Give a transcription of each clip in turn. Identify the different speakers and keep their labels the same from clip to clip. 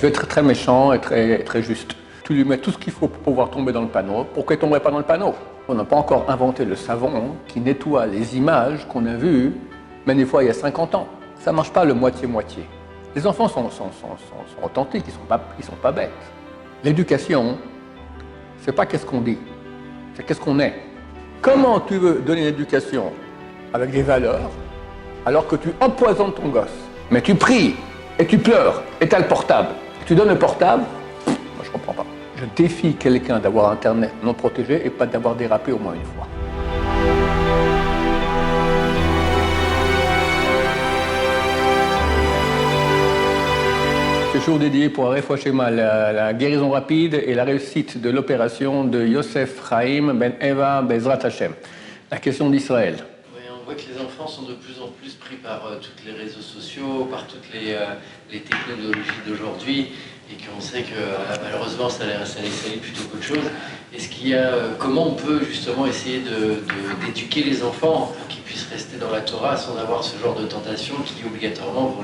Speaker 1: vais être très méchant et très juste. Tu lui mets tout ce qu'il faut pour pouvoir tomber dans le panneau. Pourquoi il ne tomberait pas dans le panneau? On n'a pas encore inventé le savon qui nettoie les images qu'on a vues, même des fois il y a 50 ans. Ça ne marche pas le moitié-moitié. Les enfants sont authentiques, ils sont pas bêtes. L'éducation, c'est pas qu'est-ce qu'on dit, c'est qu'est-ce qu'on est. Comment tu veux donner une éducation avec des valeurs alors que tu empoisonnes ton gosse? Mais tu pries et tu pleures et tu as le portable. Tu donnes le portable, moi je comprends pas. Je défie quelqu'un d'avoir Internet non protégé et pas d'avoir dérapé au moins une fois. Ce jour dédié pour Refoua Shema, la guérison rapide et la réussite de l'opération de Yosef Chaim Ben Eva Bezrat Hashem. La question d'Israël.
Speaker 2: Oui, on voit que les enfants sont de plus en plus pris par tous les réseaux sociaux, par toutes les technologies d'aujourd'hui, et qu'on sait que malheureusement ça les salit plutôt qu'autre chose. Est-ce qu'il y a, comment on peut justement essayer d'éduquer les enfants pour qu'ils puissent rester dans la Torah sans avoir ce genre de tentation qui obligatoirement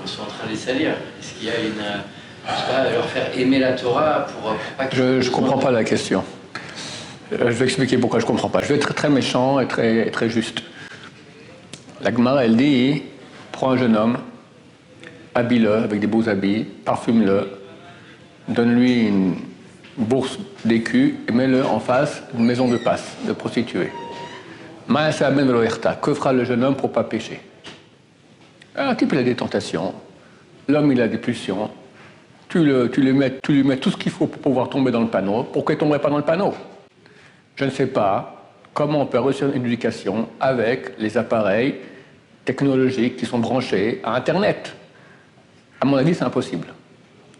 Speaker 2: sont en train de les salir? Est-ce qu'il y a je sais pas, leur faire aimer la Torah pour pas que...
Speaker 1: Je comprends pas la question. Je vais expliquer pourquoi je comprends pas. Je vais être très méchant et très juste. La Gemara, elle dit, prends un jeune homme, habille-le avec des beaux habits, parfume-le, donne-lui une bourse d'écus et mets-le en face d'une maison de passe, de prostituées. Que fera le jeune homme pour ne pas pécher? Un type, il a des tentations, l'homme, il a des pulsions, tu lui mets tout ce qu'il faut pour pouvoir tomber dans le panneau. Pourquoi il ne tomberait pas dans le panneau? Je ne sais pas comment on peut réussir une éducation avec les appareils technologiques qui sont branchés à Internet. À mon avis, c'est impossible.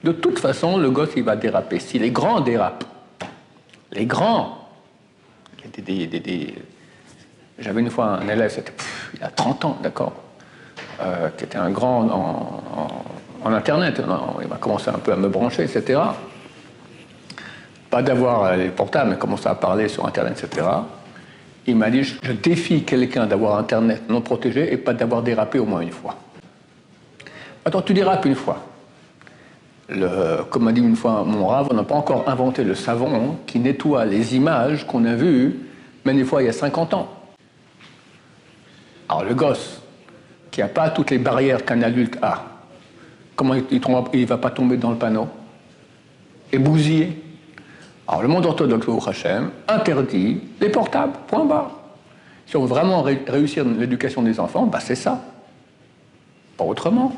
Speaker 1: De toute façon, le gosse, il va déraper. Si les grands dérapent, les grands, j'avais une fois un élève, il a 30 ans, d'accord, qui était un grand en Internet. Il va commencer un peu à me brancher, etc. Pas d'avoir les portables, mais commencer à parler sur Internet, etc. Il m'a dit, je défie quelqu'un d'avoir Internet non protégé et pas d'avoir dérapé au moins une fois. Attends, tu dérapes une fois. Comme m'a dit une fois mon rave, on n'a pas encore inventé le savon qui nettoie les images qu'on a vues, même des fois il y a 50 ans. Alors le gosse, qui n'a pas toutes les barrières qu'un adulte a, comment il ne va pas tomber dans le panneau et bousiller? Alors le monde orthodoxe au Hachem interdit les portables, point barre. Si on veut vraiment réussir l'éducation des enfants, bah c'est ça. Pas autrement.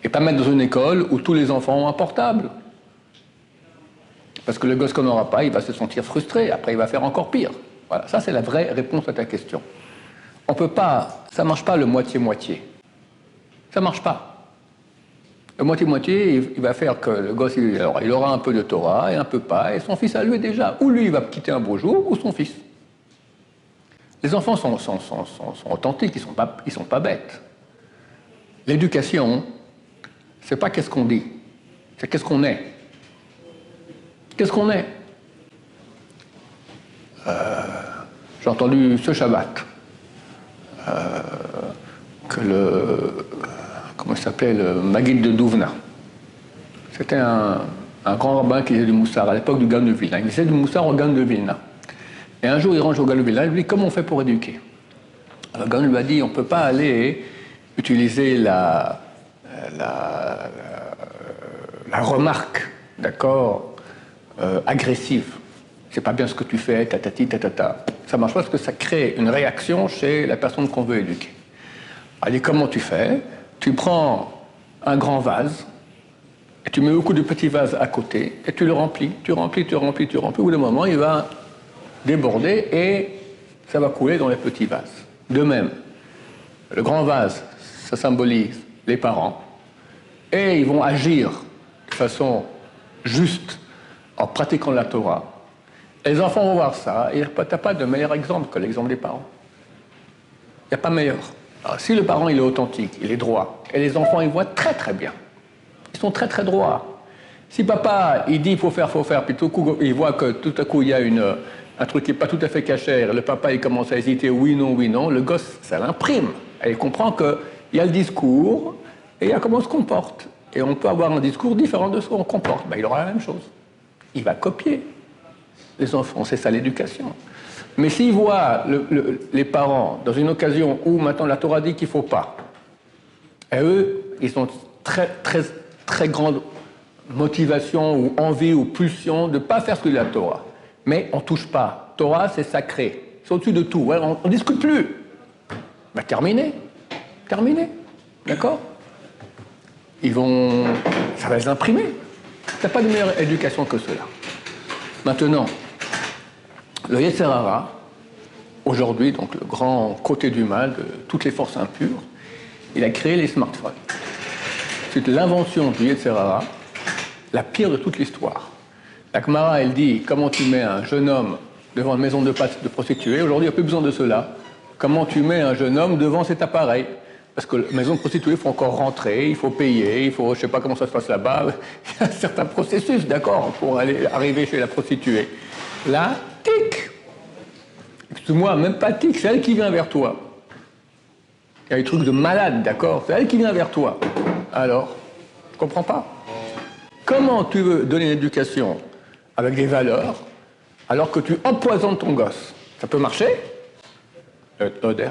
Speaker 1: Et pas mettre dans une école où tous les enfants ont un portable. Parce que le gosse qu'on n'aura pas, il va se sentir frustré, après il va faire encore pire. Voilà, ça c'est la vraie réponse à ta question. On peut pas, ça marche pas le moitié-moitié. Ça marche pas. Le moitié-moitié, il va faire que le gosse, il aura un peu de Torah et un peu pas, et son fils à lui déjà. Ou lui, il va quitter un beau jour, ou son fils. Les enfants sont authentiques, ils sont pas bêtes. L'éducation, c'est pas qu'est-ce qu'on dit, c'est qu'est-ce qu'on est. Qu'est-ce qu'on est? J'ai entendu ce Shabbat que comment il s'appelait, le Maguide de Douvna. C'était un grand rabbin qui faisait du Moussar à l'époque du Gaon de Vilna. Il faisait du Moussar au Gaon de Vilna. Et un jour, il range au Gaon de Vilna, il lui dit comment on fait pour éduquer? Alors, le Gaon lui a dit on ne peut pas aller utiliser la remarque, d'accord, agressive. C'est pas bien ce que tu fais, tatati, tatata. Ça marche pas parce que ça crée une réaction chez la personne qu'on veut éduquer. Alors, il dit comment tu fais? Tu prends un grand vase et tu mets beaucoup de petits vases à côté et tu le remplis, tu remplis. Au bout d'un moment, il va déborder et ça va couler dans les petits vases. De même, le grand vase, ça symbolise les parents et ils vont agir de façon juste en pratiquant la Torah. Les enfants vont voir ça et tu n'as pas de meilleur exemple que l'exemple des parents. Il n'y a pas meilleur. Alors, si le parent il est authentique, il est droit, et les enfants ils voient très très bien, ils sont très très droits. Si papa il dit il faut faire, puis tout coup il voit que tout à coup il y a un truc qui n'est pas tout à fait cachère, le papa il commence à hésiter, oui, non, le gosse ça l'imprime. Et il comprend qu'il y a le discours et il y a comment on se comporte. Et on peut avoir un discours différent de ce qu'on comporte. Ben, il aura la même chose. Il va copier les enfants, c'est ça l'éducation. Mais s'il voit les parents dans une occasion où maintenant la Torah dit qu'il ne faut pas, et eux, ils ont très grande motivation ou envie ou pulsion de ne pas faire ce que dit la Torah. Mais on ne touche pas. Torah, c'est sacré. C'est au-dessus de tout. Ouais, on ne discute plus. Ben, terminé. D'accord? Ça va les imprimer. Tu n'as pas de meilleure éducation que cela. Maintenant, le Yetzer Hara, aujourd'hui, donc le grand côté du mal de toutes les forces impures, il a créé les smartphones. C'est l'invention du Yetzer Hara, la pire de toute l'histoire. La Gemara, elle dit, comment tu mets un jeune homme devant une maison de prostituées? Aujourd'hui, il n'y a plus besoin de cela. Comment tu mets un jeune homme devant cet appareil? Parce que la maison de prostituée, il faut encore rentrer, il faut payer, je ne sais pas comment ça se passe là-bas. Il y a un certain processus, d'accord, pour arriver chez la prostituée. Là, tic! Excuse-moi, même pas tic, c'est elle qui vient vers toi. Il y a des trucs de malade, d'accord? C'est elle qui vient vers toi. Alors, je ne comprends pas. Comment tu veux donner une éducation avec des valeurs alors que tu empoisonnes ton gosse? Ça peut marcher? Oder.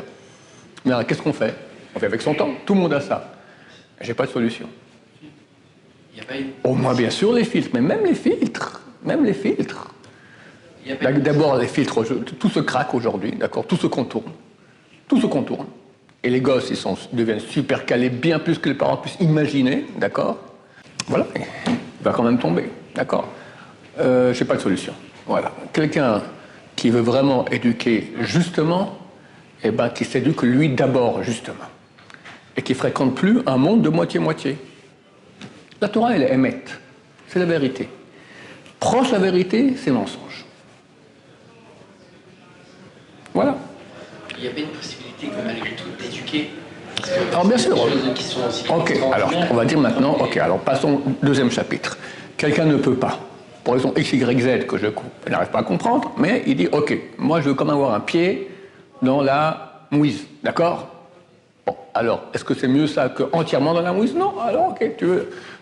Speaker 1: Mais alors, qu'est-ce qu'on fait? On fait avec son temps. Tout le monde a ça. J'ai pas de solution.
Speaker 2: Il y a pas une...
Speaker 1: Au moins, bien sûr, les filtres. Mais même les filtres. D'abord, les filtres, tout se craque aujourd'hui, d'accord? Tout se contourne. Et les gosses, ils deviennent super calés, bien plus que les parents puissent imaginer, d'accord? Voilà, il va quand même tomber, d'accord? J'ai pas de solution. Voilà. Quelqu'un qui veut vraiment éduquer justement, eh ben, qui s'éduque lui d'abord, justement. Et qui fréquente plus un monde de moitié-moitié. La Torah, elle est émette. C'est la vérité. Proche la vérité, c'est mensonge. Voilà.
Speaker 2: Il n'y a pas une possibilité, malgré tout, d'éduquer.
Speaker 1: Alors bien sûr.
Speaker 2: Qui sont aussi
Speaker 1: ok, alors on va dire maintenant, ok, alors passons au deuxième chapitre. Quelqu'un ne peut pas, pour raison X, Y, Z, que je n'arrive pas à comprendre, mais il dit, ok, moi je veux quand même avoir un pied dans la mouise, d'accord? Bon, alors, est-ce que c'est mieux ça que entièrement dans la mouise? Non, alors ok,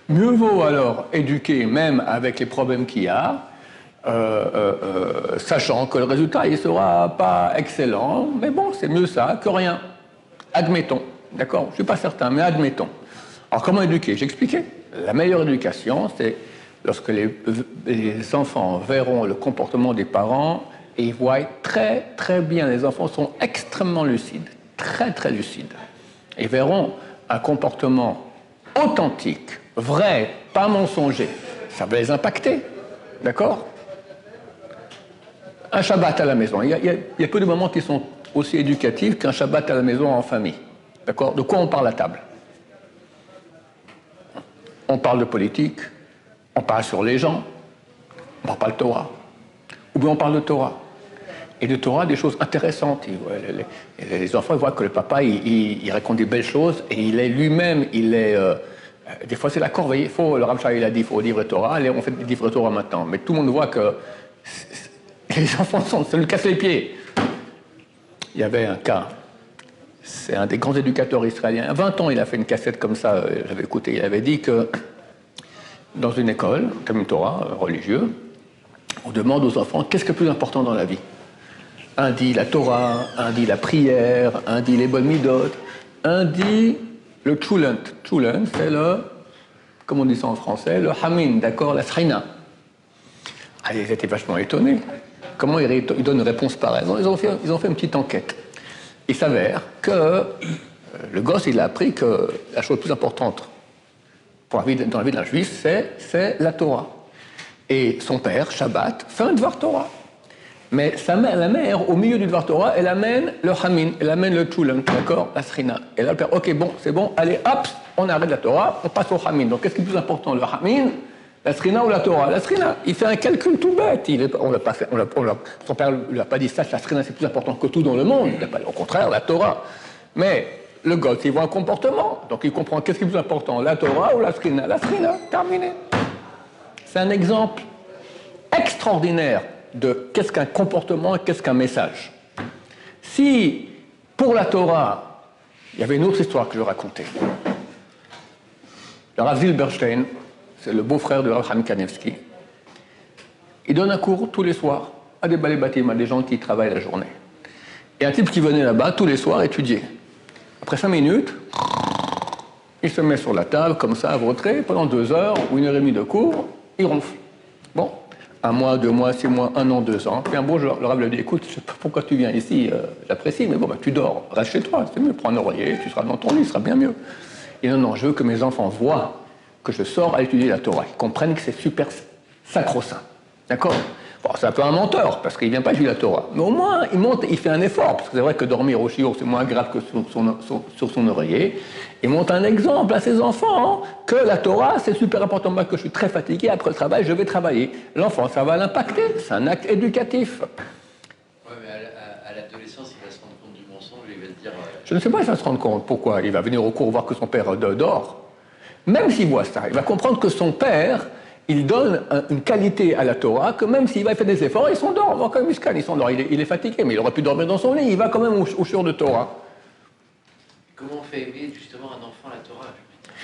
Speaker 1: mieux vaut alors éduquer, même avec les problèmes qu'il y a, sachant que le résultat, il ne sera pas excellent, mais bon, c'est mieux ça que rien. Admettons, d'accord? Je ne suis pas certain, mais admettons. Alors, comment éduquer? J'expliquais. La meilleure éducation, c'est lorsque les enfants verront le comportement des parents et ils voient très, très bien, les enfants sont extrêmement lucides, très, très lucides. Ils verront un comportement authentique, vrai, pas mensonger. Ça va les impacter, d'accord? Un Shabbat à la maison. Il y a peu de moments qui sont aussi éducatifs qu'un Shabbat à la maison en famille. D'accord? De quoi on parle à table? On parle de politique, on parle sur les gens, on parle de Torah. Ou bien on parle de Torah. Et de Torah, des choses intéressantes. Les enfants voient que le papa, il raconte des belles choses et il est lui-même, des fois c'est la corvée. Le Rav Shai, il a dit, il faut livre Torah, allez, on fait des livres Torah maintenant. Mais tout le monde voit que les enfants ça nous casse les pieds. Il y avait un cas, c'est un des grands éducateurs israéliens. À 20 ans, il a fait une cassette comme ça, j'avais écouté. Il avait dit que dans une école, comme une Torah, religieux, on demande aux enfants qu'est-ce qui est le plus important dans la vie. Un dit la Torah, un dit la prière, un dit les bonnes midot, un dit le tchulent. Tchulent, c'est comme on dit ça en français, le hamin, d'accord, la shrina. Ah, ils étaient vachement étonnés. Comment ils donnent une réponse pareille? Ils ont fait une petite enquête. Il s'avère que le gosse, il a appris que la chose plus importante dans la vie d'un juif, c'est la Torah. Et son père, Shabbat, fait un devoir Torah. Mais la mère, au milieu du devoir Torah, elle amène le hamin, elle amène le tchulem, d'accord, la shrina. Et là, le père, ok, bon, c'est bon, allez, hop, on arrête la Torah, on passe au hamin. Donc, qu'est-ce qui est plus important, le hamin, la shrina ou la Torah? La shrina, il fait un calcul tout bête. Son père ne lui a pas dit ça, la shrina c'est plus important que tout dans le monde. Au contraire, la Torah. Mais le gosse, il voit un comportement. Donc il comprend qu'est-ce qui est plus important, la Torah ou la shrina? La shrina, terminé. C'est un exemple extraordinaire de qu'est-ce qu'un comportement et qu'est-ce qu'un message. Si, pour la Torah, il y avait une autre histoire que je racontais. Le Rav Zilberstein, c'est le beau-frère de Rav Chaim Kanevsky, il donne un cours tous les soirs à des balais bâtiments, à des gens qui travaillent la journée. Et un type qui venait là-bas tous les soirs étudier. Après 5 minutes, il se met sur la table, comme ça, à vautrer, pendant 2 heures ou 1h30 de cours, il ronfle. Bon, 1 mois, 2 mois, 6 mois, 1 an, 2 ans. Puis un beau jour, le Rav lui dit, écoute, je sais pas pourquoi tu viens ici, j'apprécie, mais bon, bah, tu dors, reste chez toi, c'est mieux, prends un oreiller, tu seras dans ton lit, ce sera bien mieux. Et non, non, je veux que mes enfants voient que je sors à étudier la Torah, qu'ils comprennent que c'est super sacro-saint. D'accord? Bon, c'est un peu un menteur, parce qu'il ne vient pas étudier la Torah. Mais au moins, il monte, il fait un effort, parce que c'est vrai que dormir au shiur, c'est moins grave que sur son oreiller. Il montre un exemple à ses enfants que la Torah, c'est super important. Moi, que je suis très fatigué, après le travail, je vais travailler. L'enfant, ça va l'impacter, c'est un acte éducatif.
Speaker 2: Oui, mais à l'adolescence, il va se rendre compte du mensonge, il va se dire...
Speaker 1: Je ne sais pas, il va se rendre compte. Pourquoi? Il va venir au cours voir que son père dort. Même s'il voit ça, il va comprendre que son père, il donne une qualité à la Torah, que même s'il va faire des efforts, il s'endort. Voir comme Mishkan, il s'endort. Il est fatigué, mais il aurait pu dormir dans son lit. Il va quand même au shiur de Torah.
Speaker 2: Comment on fait aimer justement un enfant la Torah?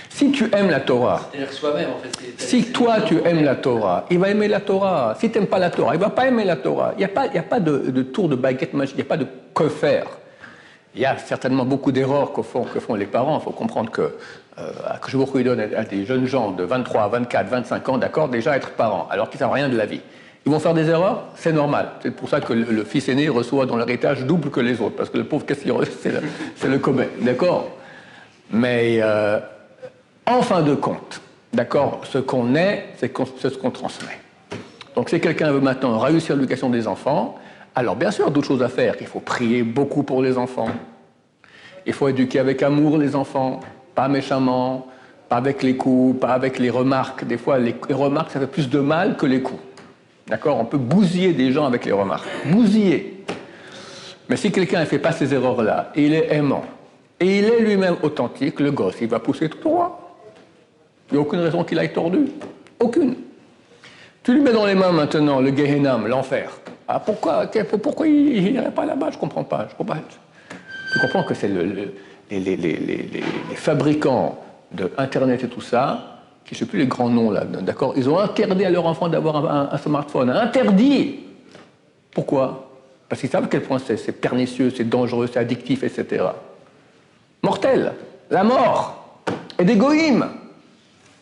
Speaker 1: Si tu aimes la Torah,
Speaker 2: c'est-à-dire soi-même en fait.
Speaker 1: si toi tu aimes la Torah, il va aimer la Torah. Si tu n'aimes pas la Torah, il ne va pas aimer la Torah. Il n'y a pas de tour de baguette magique, il n'y a pas de que faire. Il y a certainement beaucoup d'erreurs que font les parents. Il faut comprendre que je vous donne à des jeunes gens de 23, 24, 25 ans, d'accord, déjà être parents, alors qu'ils ne savent rien de la vie. Ils vont faire des erreurs, c'est normal. C'est pour ça que le fils aîné reçoit dans l'héritage double que les autres, parce que le pauvre, qu'est-ce qu'il reçoit? C'est le commun, d'accord? Mais en fin de compte, d'accord, ce qu'on est, c'est ce qu'on transmet. Donc si quelqu'un veut maintenant réussir l'éducation des enfants, alors bien sûr, d'autres choses à faire. Il faut prier beaucoup pour les enfants. Il faut éduquer avec amour les enfants, pas méchamment, pas avec les coups, pas avec les remarques. Des fois, les remarques, ça fait plus de mal que les coups. D'accord? On peut bousiller des gens avec les remarques. Bousiller. Mais si quelqu'un ne fait pas ces erreurs-là, et il est aimant, et il est lui-même authentique, le gosse, il va pousser tout droit. Il n'y a aucune raison qu'il aille tordu. Aucune. Tu lui mets dans les mains maintenant le Gehenam, l'enfer. Ah, pourquoi il n'irait pas là-bas? Je ne comprends pas. Tu comprends que c'est les fabricants d'Internet et tout ça, qui ne sais plus les grands noms là, d'accord? Ils ont interdit à leurs enfants d'avoir un smartphone. Interdit! Pourquoi? Parce qu'ils savent à quel point c'est pernicieux, c'est dangereux, c'est addictif, etc. Mortel, la mort, et des goïms.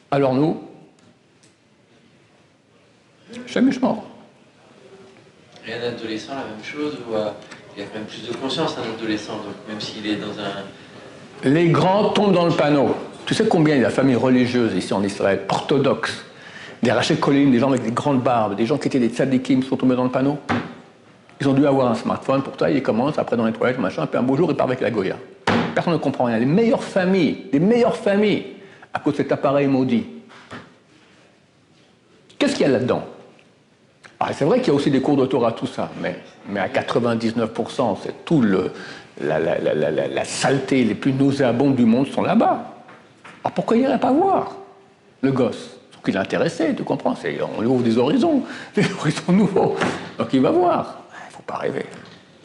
Speaker 1: Alors nous, jamais je mort.
Speaker 2: Et un adolescent, la même chose, où il a quand même plus de conscience, un adolescent, donc même s'il est dans un...
Speaker 1: Les grands tombent dans le panneau. Tu sais combien il y a de familles religieuses ici en Israël, orthodoxes, des Rachel Kolim, des gens avec des grandes barbes, des gens qui étaient des tzadikim, sont tombés dans le panneau. Ils ont dû avoir un smartphone, pour toi, ils commencent, après dans les toilettes, machin, puis un beau jour, ils partent avec la Goya. Personne ne comprend rien. Les meilleures familles, à cause de cet appareil maudit. Qu'est-ce qu'il y a là-dedans? Ah, c'est vrai qu'il y a aussi des cours de Torah, tout ça, mais à 99%, c'est tout la saleté, les plus nauséabondes du monde sont là-bas. Alors pourquoi il n'irait pas voir le gosse? Sauf qu'il est intéressé, tu comprends? On lui ouvre des horizons nouveaux. Donc il va voir. Il ne faut pas rêver.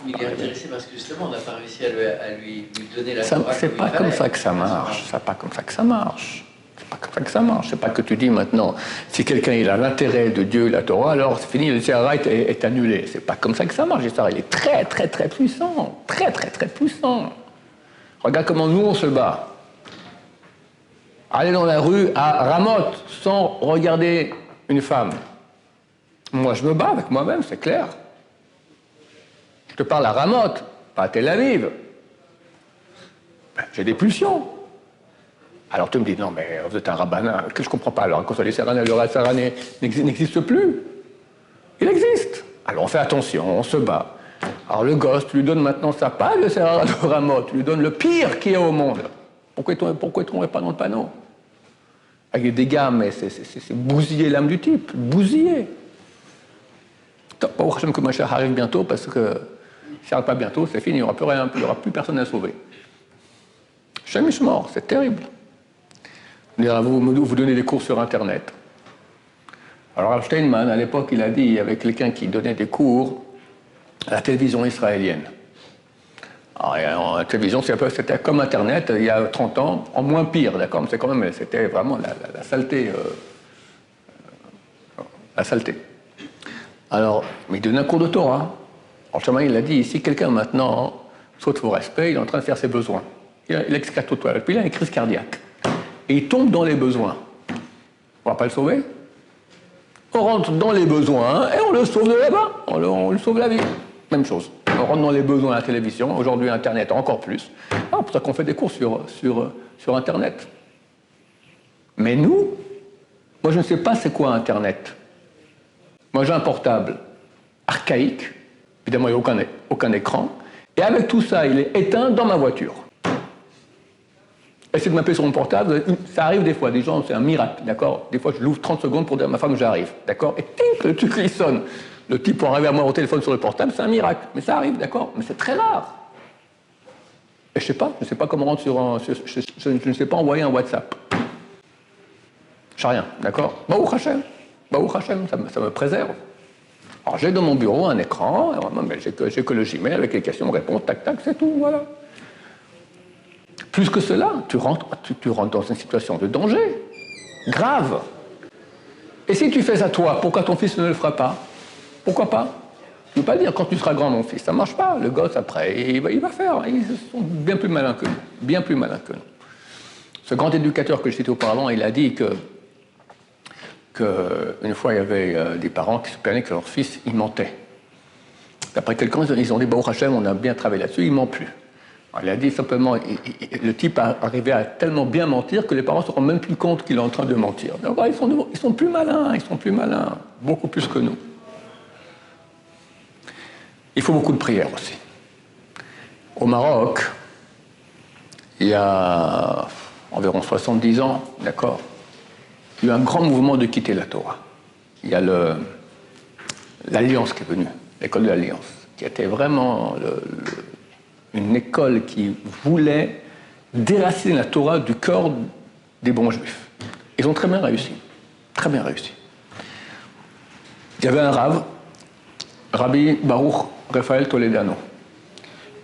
Speaker 2: Il est intéressé parce que justement, on n'a pas réussi à lui donner la Torah.
Speaker 1: C'est pas comme ça que ça marche. C'est pas comme ça que ça marche. C'est pas comme ça que ça marche. C'est pas que tu dis maintenant, si quelqu'un il a l'intérêt de Dieu et la Torah, alors c'est fini, le Tziharat est annulé. C'est pas comme ça que ça marche. Il est très, très, très puissant. Très, très, très puissant. Regarde comment nous, on se bat. Aller dans la rue à Ramoth sans regarder une femme. Moi, je me bats avec moi-même, c'est clair. Je te parle à Ramoth, pas à Tel Aviv. Ben, j'ai des pulsions. Alors tu me dis, non, mais vous êtes un rabbin, que je ne comprends pas. Alors, quand le Sarrané n'existe plus. Il existe. Alors on fait attention, on se bat. Alors le gosse, tu lui donnes maintenant ça, pas le Sarrané de Ramoth, tu lui donnes le pire qu'il y a au monde. Pourquoi il ne tomberait pas dans le panneau? Avec des dégâts, mais c'est bousiller l'âme du type. Bousiller. Pas au que Mashiach arrive bientôt, parce que si ça n'arrive pas bientôt, c'est fini, il n'y aura plus rien, il n'y aura plus personne à sauver. Jamais je suis mort, c'est terrible. Vous donnez des cours sur Internet. Alors Rav Steinman, à l'époque, il a dit, il y avait quelqu'un qui donnait des cours à la télévision israélienne. Alors, la télévision, c'était comme Internet il y a 30 ans, en moins pire, d'accord? Mais c'est quand même, c'était vraiment la saleté. La saleté. Alors, mais il donne un cours de Torah. Alors, Shammai, il a dit, si quelqu'un maintenant saute vos respects, il est en train de faire ses besoins. Il excrète aux toilettes, puis il a une crise cardiaque. Et il tombe dans les besoins. On ne va pas le sauver? On rentre dans les besoins et on le sauve de là-bas. On lui sauve la vie. Même chose. On rentre dans les besoins à la télévision. Aujourd'hui, Internet encore plus. C'est pour ça qu'on fait des cours sur Internet. Mais nous, moi je ne sais pas c'est quoi Internet. Moi j'ai un portable archaïque. Évidemment, il n'y a aucun écran. Et avec tout ça, il est éteint dans ma voiture. Essayez de m'appeler sur mon portable, ça arrive des fois, des gens, c'est un miracle, d'accord? Des fois, je l'ouvre 30 secondes pour dire à ma femme que j'arrive, d'accord? Et ting, le truc il sonne. Le type pour arriver à moi au téléphone sur le portable, c'est un miracle. Mais ça arrive, d'accord? Mais c'est très rare. Et je ne sais pas comment rendre sur un... Je ne sais pas envoyer un WhatsApp. Je sais rien, d'accord? Baruch Hashem, ça me préserve. Alors j'ai dans mon bureau un écran, j'ai que le Gmail avec les questions-réponses, tac, tac, c'est tout, voilà. Plus que cela, tu rentres dans une situation de danger, grave. Et si tu fais ça toi, pourquoi ton fils ne le fera pas? Pourquoi pas? Je ne veux pas dire quand tu seras grand, mon fils, ça ne marche pas. Le gosse, après, il va faire. Ils sont bien plus malins que nous, bien plus malins que nous. Ce grand éducateur que je citais auparavant, il a dit qu'une fois, il y avait des parents qui se plaignaient que leur fils, il mentait. D'après quelqu'un, ils ont dit, Baruch Hashem, on a bien travaillé là-dessus, il ne ment plus. Alors, il a dit simplement, le type a arrivé à tellement bien mentir que les parents ne se rendent même plus compte qu'il est en train de mentir. Donc, ils sont plus malins, beaucoup plus que nous. Il faut beaucoup de prières aussi. Au Maroc, il y a environ 70 ans, d'accord, il y a eu un grand mouvement de quitter la Torah. Il y a l'Alliance qui est venue, l'école de l'Alliance, qui était vraiment une école qui voulait déraciner la Torah du cœur des bons juifs. Ils ont très bien réussi. Très bien réussi. Il y avait un Rabbi Baruch Raphaël Toledano.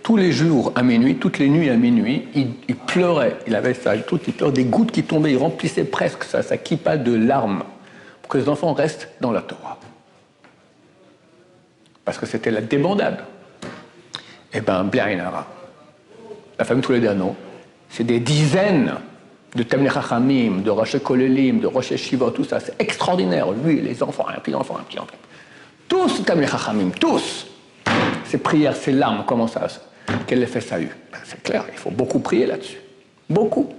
Speaker 1: Tous les jours à minuit, toutes les nuits à minuit, il pleurait. Il avait ça, il pleurait, des gouttes qui tombaient, il remplissait presque sa kippa de larmes pour que les enfants restent dans la Torah. Parce que c'était la débandade. Eh bien, Blainara, la famille Toledano, c'est des dizaines de Talmidei Chachamim, de Rosh Kolelim, de Rosh Yeshiva, tout ça, c'est extraordinaire. Lui, les enfants, un petit enfant. Tous Talmidei Chachamim, tous. Ces prières, ces larmes, comment ça, quel effet ça a eu? C'est clair, il faut beaucoup prier là-dessus. Beaucoup.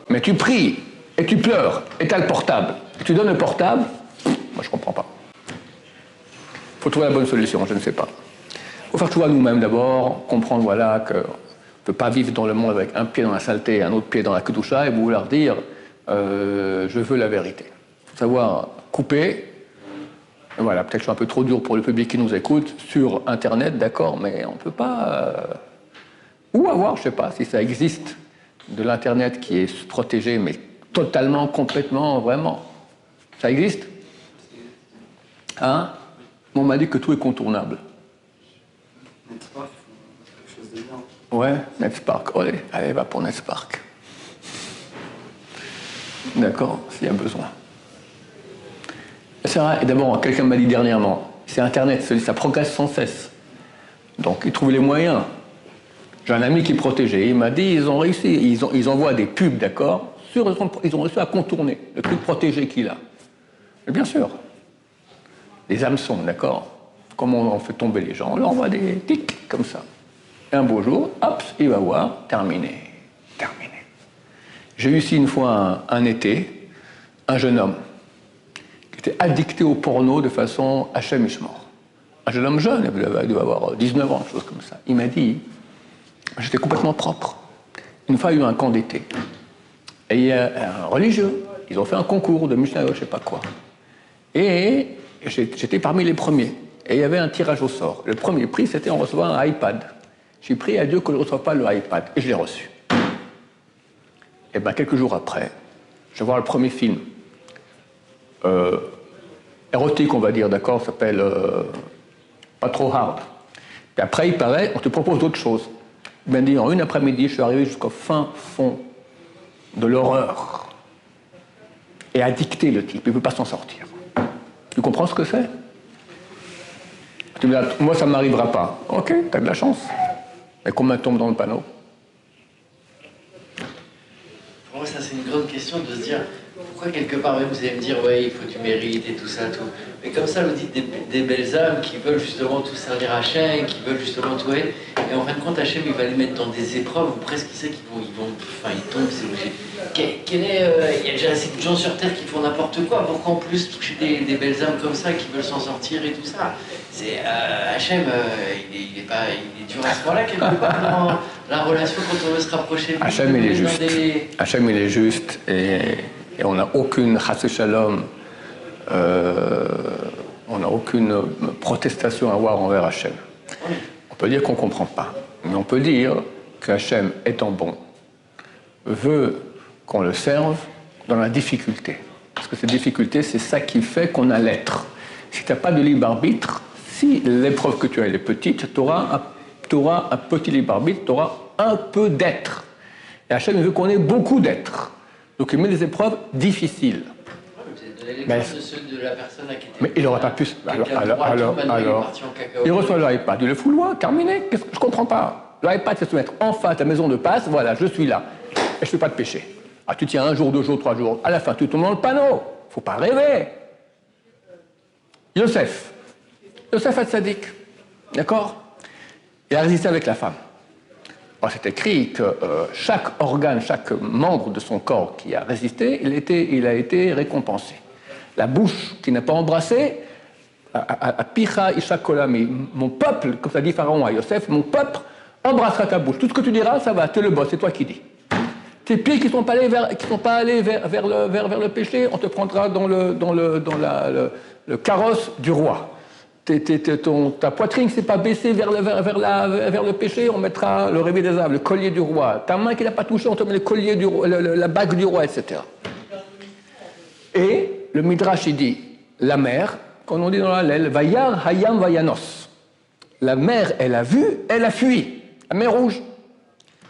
Speaker 1: Mais tu pries, et tu pleures, et tu as le portable, et tu donnes le portable, moi je ne comprends pas. Il faut trouver la bonne solution, je ne sais pas. Il faut faire tout à nous-mêmes d'abord, comprendre voilà, qu'on ne peut pas vivre dans le monde avec un pied dans la saleté et un autre pied dans la kedusha et vouloir dire je veux la vérité. Il faut savoir couper. Voilà, peut-être que je suis un peu trop dur pour le public qui nous écoute sur Internet, d'accord, mais on ne peut pas... Ou avoir, je ne sais pas si ça existe, de l'Internet qui est protégé, mais totalement, complètement, vraiment. Ça existe? Hein? On m'a dit que tout est contournable.
Speaker 3: NetSpark, il faut quelque chose de bien.
Speaker 1: Ouais, NetSpark. Allez, va pour NetSpark. D'accord, s'il y a besoin. C'est vrai, et d'abord, quelqu'un m'a dit dernièrement, c'est Internet, ça progresse sans cesse. Donc, ils trouvent les moyens. J'ai un ami qui est protégé, il m'a dit, ils ont réussi, ils envoient des pubs, d'accord, ils ont réussi à contourner le truc protégé qu'il a. Mais bien sûr, les hameçons, d'accord, comment on fait tomber les gens, on leur envoie des tics, comme ça. Et un beau jour, hop, il va voir, terminé. J'ai eu ici une fois un été, un jeune homme, addicté au porno de façon Hachem Ishmor. Un jeune homme jeune, il doit avoir 19 ans, quelque chose comme ça. Il m'a dit, j'étais complètement propre. Une fois, il y a eu un camp d'été. Et il y a un religieux, ils ont fait un concours de Mishnah, je ne sais pas quoi. Et j'étais parmi les premiers. Et il y avait un tirage au sort. Le premier prix, c'était on recevait un iPad. J'ai prié à Dieu que je ne reçoive pas le iPad. Et je l'ai reçu. Et bien, quelques jours après, je vais voir le premier film. Érotique, on va dire, d'accord, ça s'appelle pas trop hard. Et après, il paraît, on te propose d'autres choses. Il m'a dit, en une après-midi, je suis arrivé jusqu'au fin fond de l'horreur. Et a dicté le type, il ne peut pas s'en sortir. Tu comprends ce que c'est? Tu me dis, moi, ça ne m'arrivera pas. Ok, tu as de la chance. Mais combien tombe dans le panneau?
Speaker 2: Pour moi, ça, c'est une grande question de se dire pourquoi, quelque part, même vous allez me dire, ouais, il faut que tu mérites et tout ça, tout. Mais comme ça, vous dites des belles âmes qui veulent justement tout servir à Hachem, qui veulent justement tout aider. Et en fin de compte, Hachem, il va les mettre dans des épreuves où presque il sait qu'ils ils tombent, c'est obligé. Il y a déjà assez de gens sur Terre qui font n'importe quoi. Pourquoi en plus toucher des belles âmes comme ça qui veulent s'en sortir et tout ça? C'est Hachem, il est dur à ce moment-là, quelque part, dans la relation quand on veut se rapprocher de lui.
Speaker 1: Hachem, il est juste. Hachem, il est juste et on n'a aucune chas shalom, on n'a aucune protestation à avoir envers Hachem.
Speaker 2: Oui.
Speaker 1: On peut dire qu'on ne comprend pas, mais on peut dire que Hachem, étant bon, veut qu'on le serve dans la difficulté. Parce que cette difficulté, c'est ça qui fait qu'on a l'être. Si tu n'as pas de libre arbitre, si l'épreuve que tu as est petite, tu auras un petit libre arbitre, tu auras un peu d'être. Et Hachem veut qu'on ait beaucoup d'être. Donc il met des épreuves difficiles.
Speaker 2: Mais de la personne à qui
Speaker 1: mais il n'aurait pas pu. Alors, il reçoit le iPad, il le fout loin, terminé. Je ne comprends pas. Le iPad, c'est se mettre en face de la maison de passe, voilà, je suis là. Et je ne fais pas de péché. Ah, tu tiens un jour, 2 jours, 3 jours, à la fin, tu tombes dans le panneau. Il ne faut pas rêver. Yosef Hatzadik, d'accord? Il a résisté avec la femme. Alors, c'est écrit que chaque organe, chaque membre de son corps qui a résisté, il a été récompensé. La bouche qui n'a pas embrassé, à Picha Ishakolami, mon peuple, comme ça dit Pharaon à Yosef, mon peuple embrassera ta bouche. Tout ce que tu diras, ça va, tu es le boss, c'est toi qui dis. Tes pieds qui ne sont pas allés vers le péché, on te prendra dans le carrosse du roi. Ta poitrine qui ne s'est pas baissée vers le péché, on mettra le réveil des âmes, le collier du roi. Ta main qui n'a pas touché, on te met le collier du roi, la bague du roi, etc. Et le Midrash, il dit, la mer, comme on dit dans la Lel, Vayar Hayam Vayanos. La mer, elle a vu, elle a fui. La mer Rouge.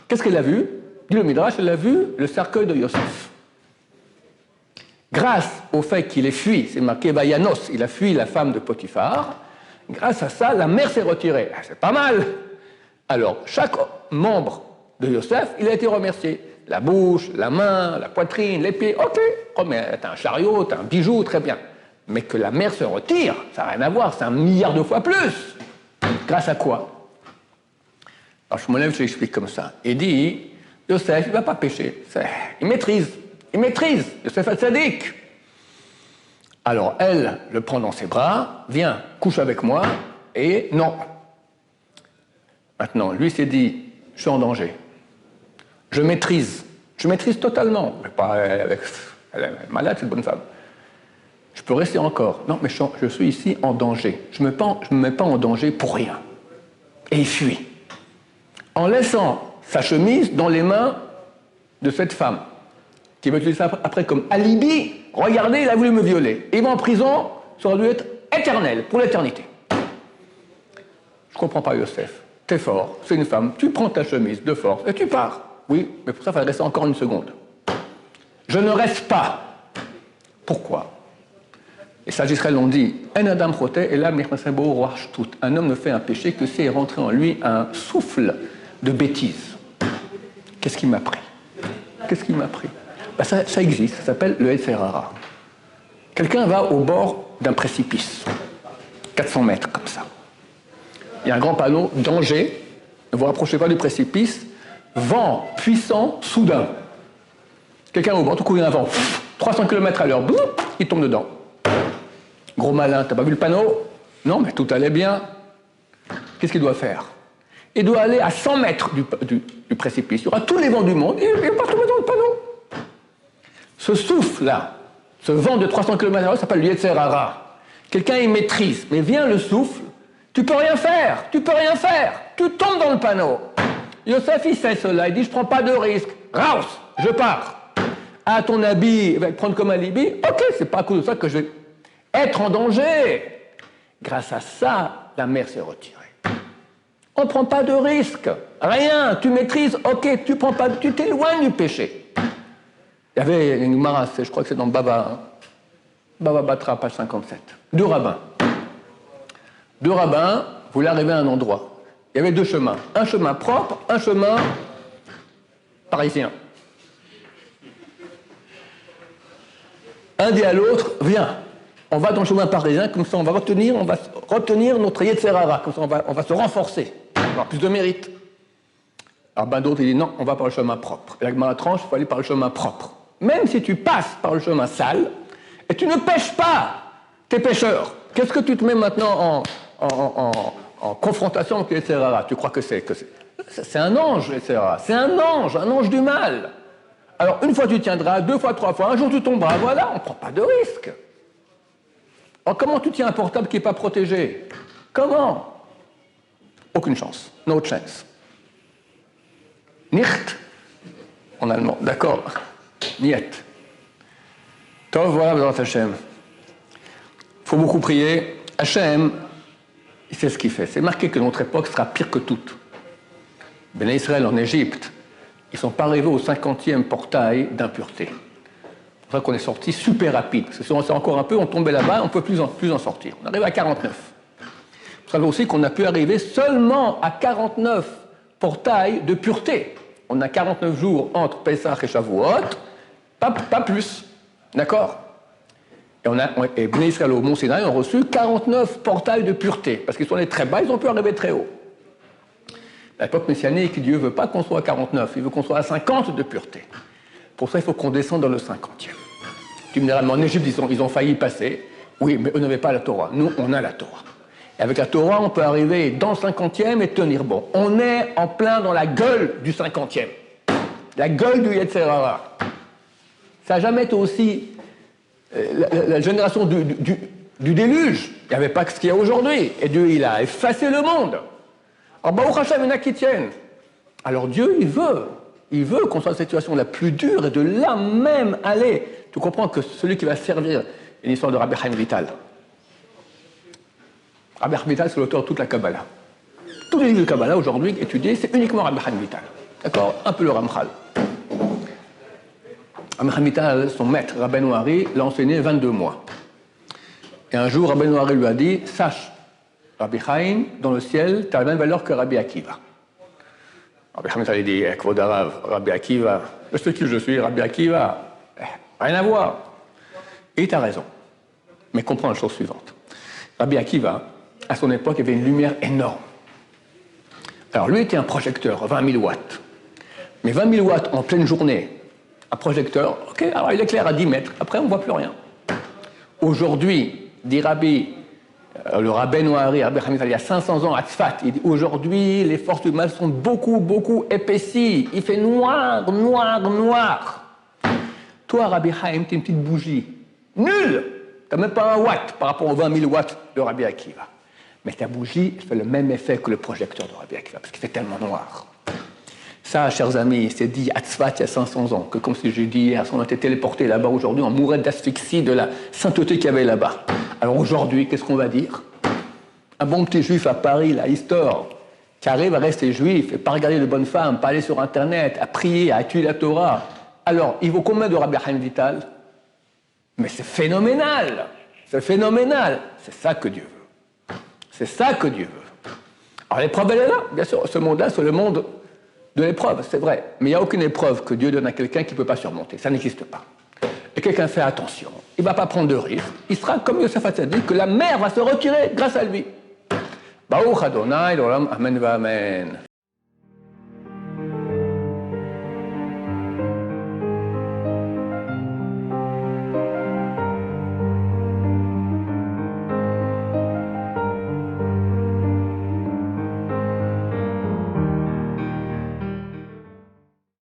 Speaker 1: Qu'est-ce qu'elle a vu? Dit le Midrash, elle a vu le cercueil de Yosef. Grâce au fait qu'il ait fui, c'est marqué Vayanos, il a fui la femme de Potiphar, grâce à ça, la mer s'est retirée. Ah, c'est pas mal. Alors, chaque membre de Yosef, il a été remercié. La bouche, la main, la poitrine, les pieds, ok. Oh, mais t'as un chariot, t'as un bijou, très bien. Mais que la mer se retire, ça n'a rien à voir, c'est 1 milliard de fois plus. Grâce à quoi? Alors, je me lève, je l'explique comme ça. Il dit, Yosef, il ne va pas pécher. Il maîtrise. Yosef Hatzadik. Alors, elle le prend dans ses bras, viens, couche avec moi, et non. Maintenant, lui s'est dit, je suis en danger. Je maîtrise totalement. Mais pas elle est malade, cette bonne femme. Je peux rester encore. Non, mais je suis ici en danger. Je ne me mets pas en danger pour rien. Et il fuit. En laissant sa chemise dans les mains de cette femme, qui va utiliser ça après comme alibi. Regardez, il a voulu me violer. Et il va en prison, ça aurait dû être éternel, pour l'éternité. Je ne comprends pas, Yosef. T'es fort, c'est une femme, tu prends ta chemise de force et tu pars. Oui, mais pour ça, il faudrait rester encore 1 seconde. Je ne reste pas. Pourquoi? Les sages d'Israël l'ont dit, un homme ne fait un péché que si est rentré en lui un souffle de bêtise. Qu'est-ce qui m'a pris? Ça existe, ça s'appelle le Yetzer Hara. Quelqu'un va au bord d'un précipice, 400 mètres comme ça. Il y a un grand panneau, danger, ne vous rapprochez pas du précipice, vent puissant, soudain. Quelqu'un au bord, tout coup il y a un vent, 300 km à l'heure, il tombe dedans. Gros malin, t'as pas vu le panneau? Non, mais tout allait bien. Qu'est-ce qu'il doit faire? Il doit aller à 100 mètres du précipice. Il y aura tous les vents du monde, et il ne va pas tomber dans le panneau. Ce souffle-là, ce vent de 300 km/h s'appelle le Yetzer Hara. Quelqu'un y maîtrise, mais vient le souffle, tu peux rien faire, tu tombes dans le panneau. Yosef, il sait cela, il dit, je prends pas de risque, raus, je pars. Ah, ton habit, il va te prendre comme alibi, ok, c'est pas à cause de ça que je vais être en danger. Grâce à ça, la mer s'est retirée. On ne prend pas de risque. Rien. Tu maîtrises, ok, tu t'éloignes du péché. Il y avait une Gemara, je crois que c'est dans Baba, hein. Baba Batra, page 57. Deux rabbins, voulaient arriver à un endroit. Il y avait deux chemins. Un chemin propre, un chemin parisien. Un dit à l'autre, viens, on va dans le chemin parisien, comme ça on va retenir notre Yetzerara, comme ça on va se renforcer, on va avoir plus de mérite. Alors ben d'autres, ils disent non, on va par le chemin propre. Et la Gemara tranche, il faut aller par le chemin propre. Même si tu passes par le chemin sale, et tu ne pêches pas, t'es pêcheur. Qu'est-ce que tu te mets maintenant en confrontation avec Yetzerara? Tu crois que c'est un ange, Yetzerara, c'est un ange du mal. Alors, une fois tu tiendras, deux fois, trois fois, un jour tu tomberas, voilà, on ne prend pas de risque. Alors, comment tu tiens un portable qui n'est pas protégé? Comment? Aucune chance, no chance. Nicht, en allemand, d'accord. Niet. Tov, voilà, dans Hachem. Il faut beaucoup prier. Hachem, il sait ce qu'il fait. C'est marqué que notre époque sera pire que toute. Ben Israël en Égypte, ils ne sont pas arrivés au 50e portail d'impureté. C'est pour ça qu'on est sorti super rapide. Parce que si on sait encore un peu, on tombait là-bas, on ne peut plus en sortir. On arrive à 49. Vous savez aussi qu'on a pu arriver seulement à 49 portails de pureté. On a 49 jours entre Pesach et Shavuot, pas plus. D'accord? Et Ben Israël au Mont Sinaï ont reçu 49 portails de pureté. Parce qu'ils sont allés très bas, ils ont pu arriver très haut. À l'époque messianique, Dieu ne veut pas qu'on soit à 49, il veut qu'on soit à 50 de pureté. Pour ça, il faut qu'on descende dans le 50e. Tu me diras, mais en Égypte, ils ont failli passer. Oui, mais eux n'avaient pas la Torah. Nous, on a la Torah. Et avec la Torah, on peut arriver dans le 50e et tenir bon. On est en plein dans la gueule du 50e. La gueule du Yetzerara. Ça n'a jamais été aussi... la génération du déluge, il n'y avait pas que ce qu'il y a aujourd'hui. Et Dieu, il a effacé le monde. Alors, Baruch Hashem, il y en a qui tiennent. Alors Dieu, il veut qu'on soit dans la situation la plus dure et de là même aller. Tu comprends que celui qui va servir une histoire de Rabbi Chaim Vital. Rabbi Chaim Vital, c'est l'auteur de toute la Kabbalah. Tous les livres de Kabbalah aujourd'hui étudiés, c'est uniquement Rabbi Chaim Vital. D'accord? Un peu le Ramchal. Rabbi Chaim Vital, son maître, Rabbeinu Hari, l'a enseigné 22 mois. Et un jour, Rabbeinu Hari lui a dit, sache, Rabbi Chaim, dans le ciel, tu as la même valeur que Rabbi Akiva. Rabbi Chaim a dit, Kvod Harav, Rabbi Akiva, je sais qui je suis, Rabbi Akiva, rien à voir. Et tu as raison. Mais comprends la chose suivante. Rabbi Akiva, à son époque, il y avait une lumière énorme. Alors lui était un projecteur, 20 000 watts. Mais 20 000 watts en pleine journée, un projecteur, ok, alors il éclaire à 10 mètres, après on ne voit plus rien. Aujourd'hui, dit le Rabbeinu Hari, Rabbi Chaim Vital, il y a 500 ans à Tzfat, il dit aujourd'hui les forces du mal sont beaucoup épaissies, il fait noir. Toi, Rabbi Chaim, t'es une petite bougie, nulle, t'as même pas un watt par rapport aux 20 000 watts de Rabbi Akiva. Mais ta bougie fait le même effet que le projecteur de Rabbi Akiva, parce qu'il fait tellement noir. Ça, chers amis, c'est dit à Tzfat il y a 500 ans, que comme si j'ai dit hier, si on était téléporté là-bas aujourd'hui, on mourrait d'asphyxie de la sainteté qu'il y avait là-bas. Alors aujourd'hui, qu'est-ce qu'on va dire? Un bon petit juif à Paris, là, Histor, qui arrive à rester juif et pas regarder de bonnes femmes, pas aller sur Internet, à prier, à étudier la Torah. Alors, il vaut combien de Rabbi Chaim Vital? Mais c'est phénoménal! C'est phénoménal! C'est ça que Dieu veut. C'est ça que Dieu veut. Alors l'épreuve, elle est là. Bien sûr, ce monde-là, c'est le monde de l'épreuve, c'est vrai. Mais il n'y a aucune épreuve que Dieu donne à quelqu'un qui ne peut pas surmonter. Ça n'existe pas. Et quelqu'un fait attention. Il ne va pas prendre de risque. Il sera comme Yosef Hatzadik, que la mer va se retirer grâce à lui. Baruch Adonai, l'olam, amen va amen.